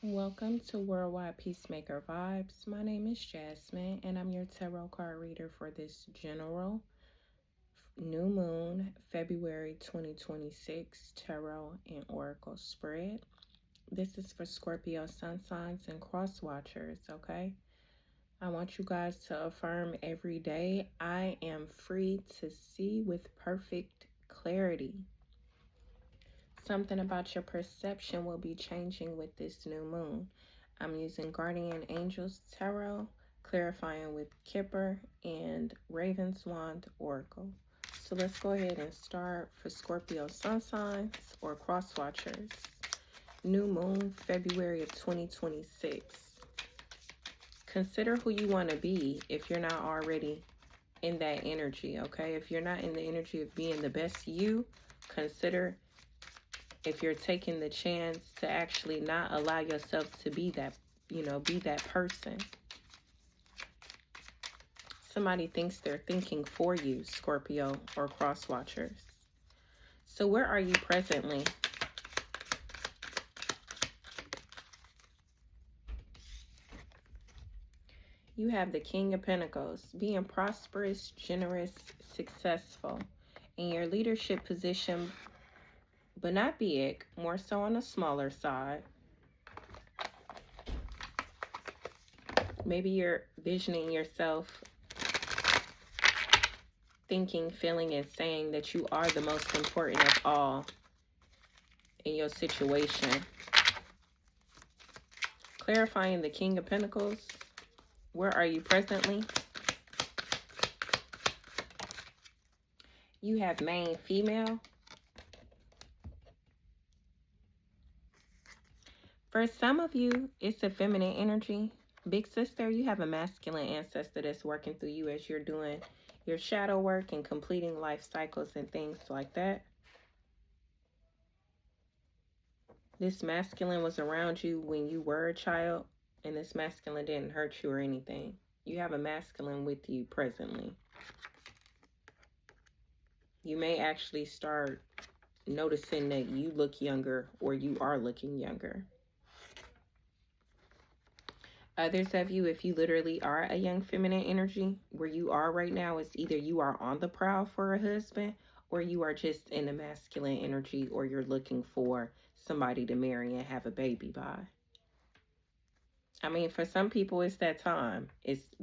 Welcome to Worldwide Peacemaker Vibes. My name is Jasmine, and I'm your tarot card reader for this general new moon, February 2026 tarot and oracle spread. This is for Scorpio sun signs and cross watchers, okay? I want you guys to affirm every day, I am free to see with perfect clarity. Something about your perception will be changing with this new moon. I'm using Guardian Angels Tarot, clarifying with Kipper, and Raven's Wand Oracle. So let's go ahead and start for Scorpio sun signs or cross watchers. New moon, February of 2026. Consider who you want to be if you're not already in that energy, okay? If you're not in the energy of being the best you, consider if you're taking the chance to actually not allow yourself to be that, be that person. Somebody thinks they're thinking for you, Scorpio or cross watchers. So where are you presently? You have the King of Pentacles, being prosperous, generous, successful in your leadership position, but not big, more so on the smaller side. Maybe you're visioning yourself thinking, feeling, and saying that you are the most important of all in your situation. Clarifying the King of Pentacles, where are you presently? You have main female. For some of you, it's a feminine energy. Big sister, you have a masculine ancestor that's working through you as you're doing your shadow work and completing life cycles and things like that. This masculine was around you when you were a child, and this masculine didn't hurt you or anything. You have a masculine with you presently. You may actually start noticing that you look younger or you are looking younger. Others of you, if you literally are a young feminine energy, where you are right now is either you are on the prowl for a husband or you are just in a masculine energy, or you're looking for somebody to marry and have a baby by. I mean, for some people, it's that time.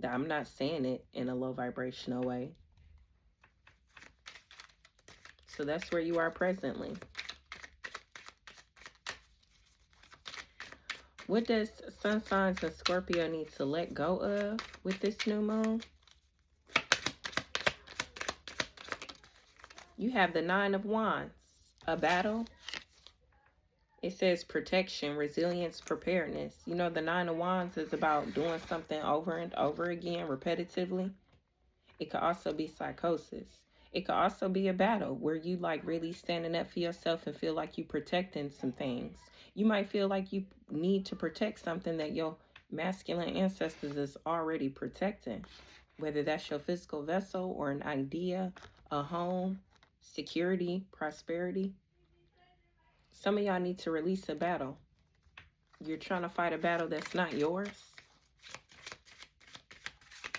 I'm not saying it in a low vibrational way. So that's where you are presently. What does sun signs and Scorpio need to let go of with this new moon? You have the Nine of Wands, a battle. It says protection, resilience, preparedness. You know, the Nine of Wands is about doing something over and over again, repetitively. It could also be psychosis. It could also be a battle where you like really standing up for yourself and feel like you protecting some things. You might feel like you need to protect something that your masculine ancestors is already protecting. Whether that's your physical vessel or an idea, a home, security, prosperity. Some of y'all need to release a battle. You're trying to fight a battle that's not yours.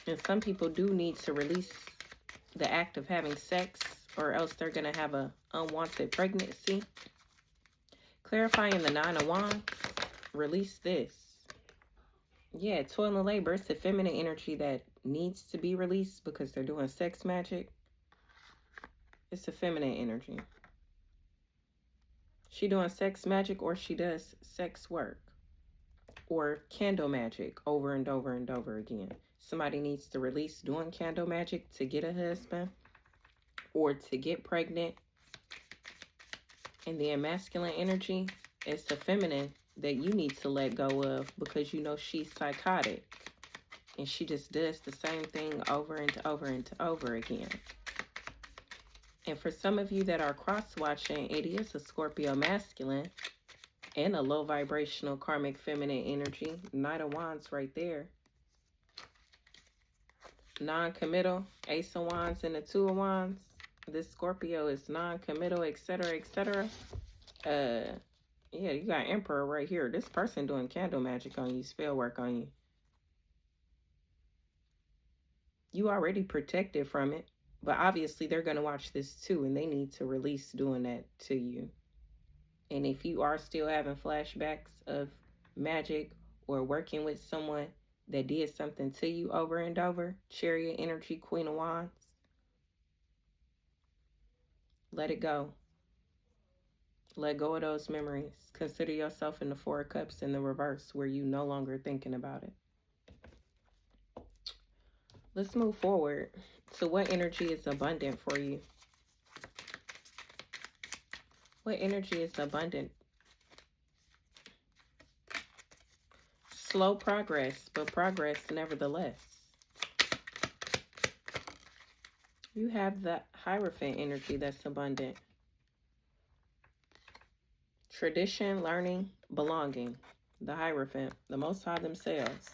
And some people do need to release the act of having sex, or else they're going to have an unwanted pregnancy. Clarifying the Nine of Wands, release this. Yeah, toil and labor, it's a feminine energy that needs to be released because they're doing sex magic. It's a feminine energy. She doing sex magic, or she does sex work or candle magic over and over and over again. Somebody needs to release doing candle magic to get a husband or to get pregnant. And the masculine energy is the feminine that you need to let go of, because you know she's psychotic and she just does the same thing over and over and over again. And for some of you that are cross-watching, it is a Scorpio masculine and a low vibrational karmic feminine energy. Knight of Wands right there. Non-committal, Ace of Wands and the Two of Wands. This Scorpio is non-committal, etc., etc. Yeah, you got Emperor right here. This person doing candle magic on you, spell work on you. You already protected from it, but obviously they're going to watch this too, and they need to release doing that to you. And if you are still having flashbacks of magic or working with someone that did something to you over and over, Chariot energy, Queen of Wands, let it go. Let go of those memories. Consider yourself in the Four of Cups in the reverse, where you no longer thinking about it. Let's move forward to what energy is abundant for you. What energy is abundant? Slow progress, but progress nevertheless. You have the Hierophant energy that's abundant. Tradition, learning, belonging. The Hierophant, the Most High themselves.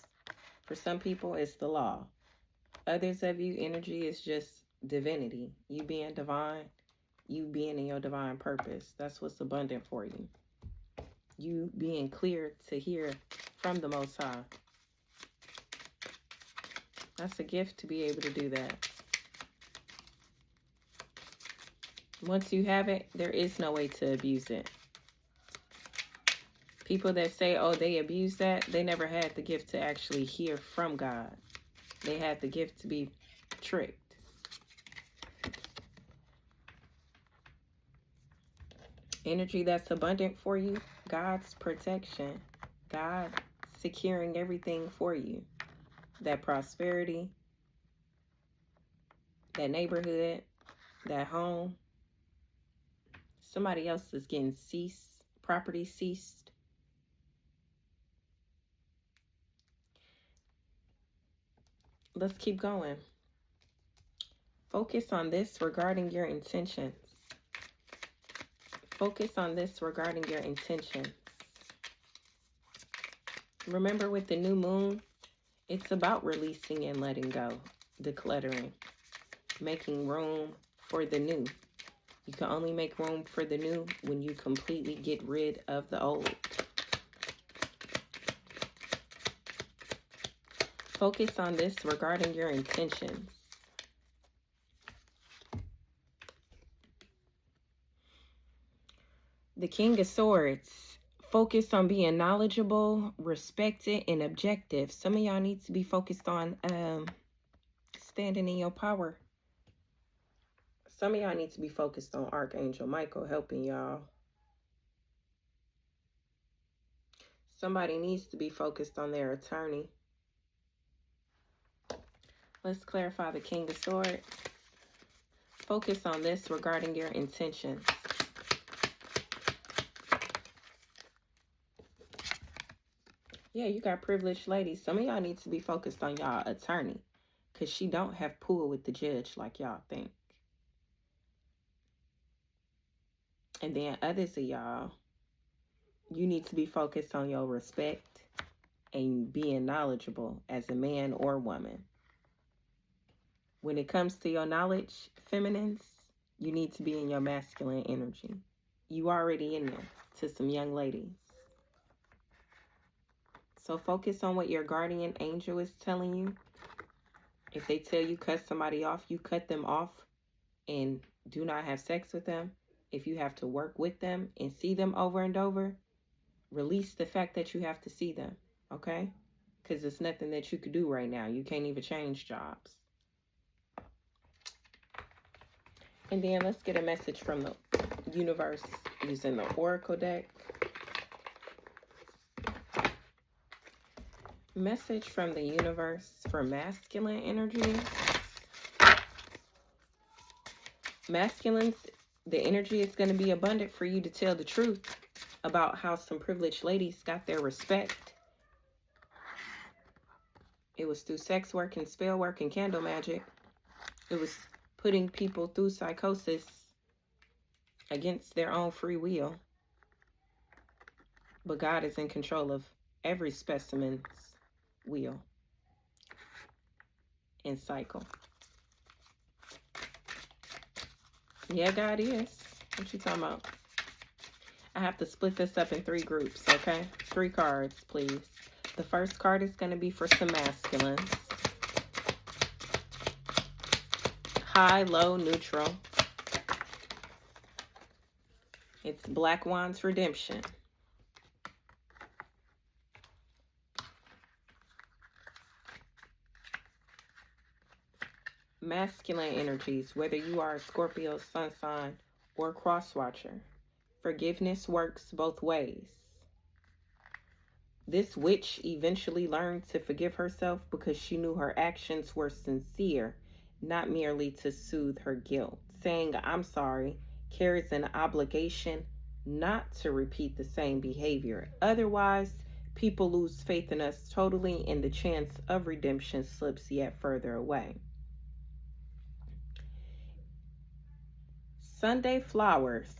For some people, it's the law. Others of you, energy is just divinity. You being divine, you being in your divine purpose. That's what's abundant for you. You being clear to hear from the Most High. That's a gift to be able to do that. Once you have it, there is no way to abuse it. People that say, oh, they abuse that, they never had the gift to actually hear from God. They had the gift to be tricked. Energy that's abundant for you, God's protection. God securing everything for you. That prosperity, that neighborhood, that home. Somebody else is getting property ceased. Let's keep going. Focus on this regarding your intentions. Focus on this regarding your intentions. Remember, with the new moon, it's about releasing and letting go, decluttering, making room for the new. You can only make room for the new when you completely get rid of the old. Focus on this regarding your intentions. The King of Swords. Focus on being knowledgeable, respected, and objective. Some of y'all need to be focused on standing in your power. Some of y'all need to be focused on Archangel Michael helping y'all. Somebody needs to be focused on their attorney. Let's clarify the King of Swords. Focus on this regarding your intentions. Yeah, you got privileged ladies. Some of y'all need to be focused on y'all attorney, because she don't have pull with the judge like y'all think. And then others of y'all, you need to be focused on your respect and being knowledgeable as a man or woman. When it comes to your knowledge, feminines, you need to be in your masculine energy. You already in there to some young ladies. So focus on what your guardian angel is telling you. If they tell you cut somebody off, you cut them off and do not have sex with them. If you have to work with them and see them over and over, release the fact that you have to see them, okay? Because it's nothing that you could do right now. You can't even change jobs. And then let's get a message from the universe using the Oracle deck. Message from the universe for masculine energy. Masculines, the energy is going to be abundant for you to tell the truth about how some privileged ladies got their respect. It was through sex work and spell work and candle magic. It was putting people through psychosis against their own free will. But God is in control of every specimen's wheel and cycle. Yeah, God is. What you talking about? I have to split this up in 3 groups, okay? 3 cards, please. The first card is going to be for some masculines. High, low, neutral. It's Black Wands Redemption. Masculine energies, whether you are a Scorpio, Sun sign, or cross watcher. Forgiveness works both ways. This witch eventually learned to forgive herself because she knew her actions were sincere, not merely to soothe her guilt. Saying, "I'm sorry," carries an obligation not to repeat the same behavior. Otherwise, people lose faith in us totally, and the chance of redemption slips yet further away. Sunday Flowers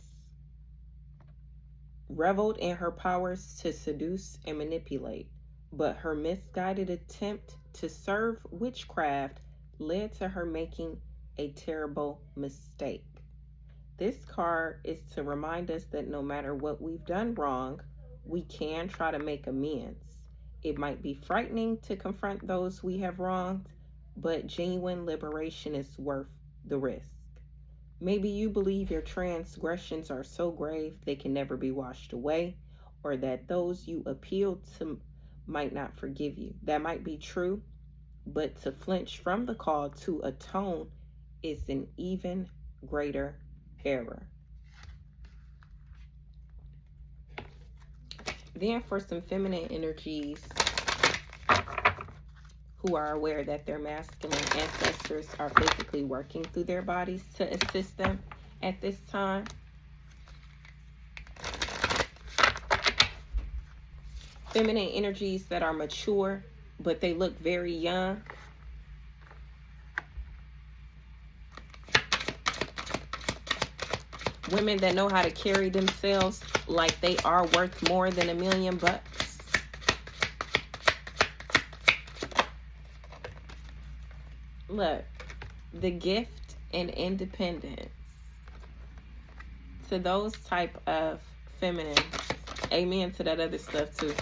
reveled in her powers to seduce and manipulate, but her misguided attempt to serve witchcraft led to her making a terrible mistake. This card is to remind us that no matter what we've done wrong, we can try to make amends. It might be frightening to confront those we have wronged, but genuine liberation is worth the risk. Maybe you believe your transgressions are so grave they can never be washed away, or that those you appeal to might not forgive you. That might be true, but to flinch from the call to atone is an even greater error. Then for some feminine energies who are aware that their masculine ancestors are physically working through their bodies to assist them at this time. Feminine energies that are mature, but they look very young. Women that know how to carry themselves like they are worth more than $1 million. Look, the gift and independence. To those type of feminines, amen to that other stuff too.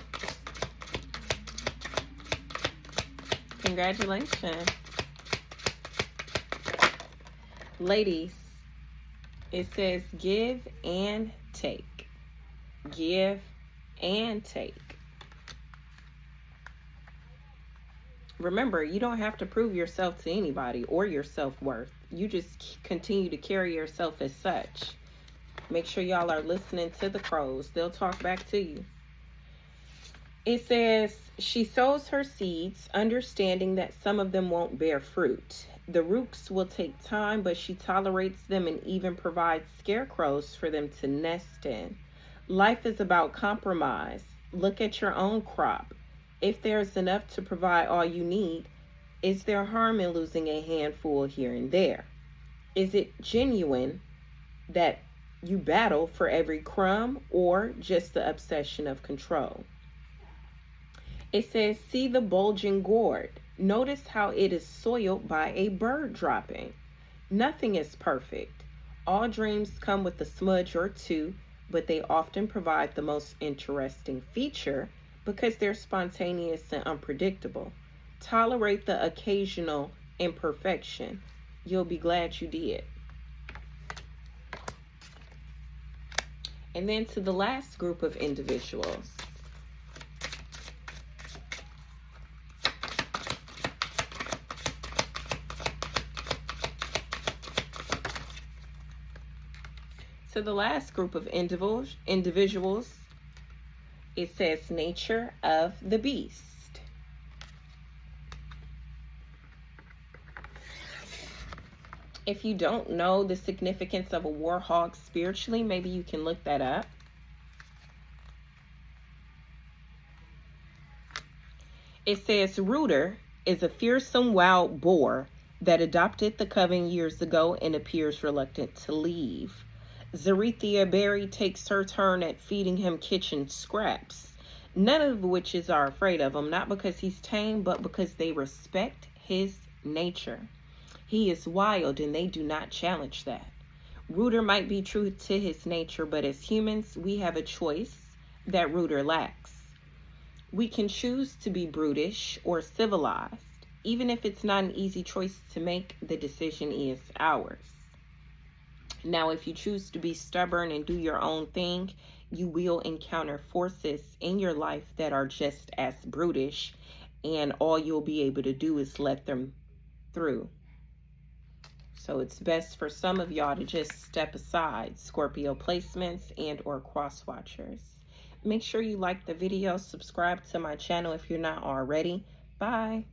Congratulations. Ladies, it says give and take. Give and take. Remember, you don't have to prove yourself to anybody or your self-worth. You just continue to carry yourself as such. Make sure y'all are listening to the crows. They'll talk back to you. It says, she sows her seeds, understanding that some of them won't bear fruit. The roots will take time, but she tolerates them and even provides scarecrows for them to nest in. Life is about compromise. Look at your own crop. If there's enough to provide all you need, is there harm in losing a handful here and there? Is it genuine that you battle for every crumb, or just the obsession of control? It says, see the bulging gourd. Notice how it is soiled by a bird dropping. Nothing is perfect. All dreams come with a smudge or two, but they often provide the most interesting feature because they're spontaneous and unpredictable. Tolerate the occasional imperfection. You'll be glad you did. And then to the last group of individuals. To the last group of individuals, it says nature of the beast. If you don't know the significance of a warhog spiritually, maybe you can look that up. It says Rooter is a fearsome wild boar that adopted the coven years ago and appears reluctant to leave. Zarethia Berry takes her turn at feeding him kitchen scraps. None of the witches are afraid of him, not because he's tame, but because they respect his nature. He is wild and they do not challenge that. Rooter might be true to his nature, but as humans, we have a choice that Rooter lacks. We can choose to be brutish or civilized. Even if it's not an easy choice to make, the decision is ours. Now, if you choose to be stubborn and do your own thing, you will encounter forces in your life that are just as brutish, and all you'll be able to do is let them through. So it's best for some of y'all to just step aside, Scorpio placements and or cross watchers. Make sure you like the video, subscribe to my channel if you're not already. Bye.